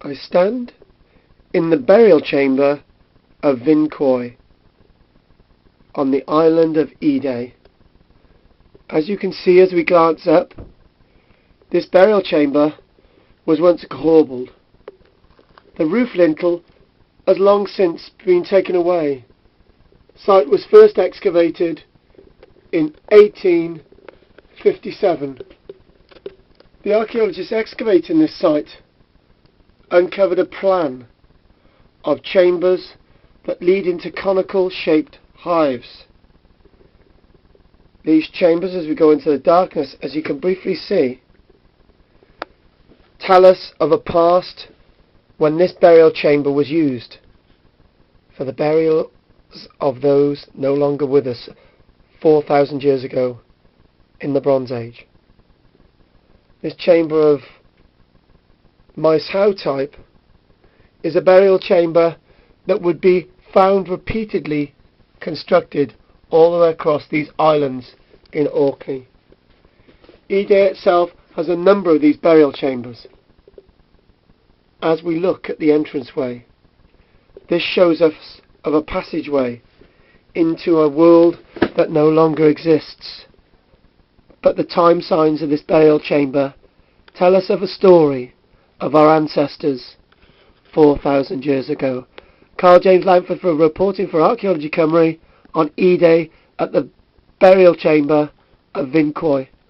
I stand in the burial chamber of Vinqouy on the island of Eday. As you can see as we glance up, this burial chamber was once corbelled. The roof lintel has long since been taken away. The site was first excavated in 1857. The archaeologists excavating this site uncovered a plan of chambers that lead into conical shaped hives. These chambers, as we go into the darkness, as you can briefly see, tell us of a past when this burial chamber was used for the burials of those no longer with us 4,000 years ago in the Bronze Age. This chamber of Mice Howe type is a burial chamber that would be found repeatedly constructed all the way across these islands in Orkney. Eday itself has a number of these burial chambers. As we look at the entranceway, this shows us of a passageway into a world that no longer exists. But the time signs of this burial chamber tell us of a story of our ancestors 4,000 years ago. KARL-JAMES LANGFORD reporting for Archaeology Cymru on Eday at the burial chamber of Vinqouy.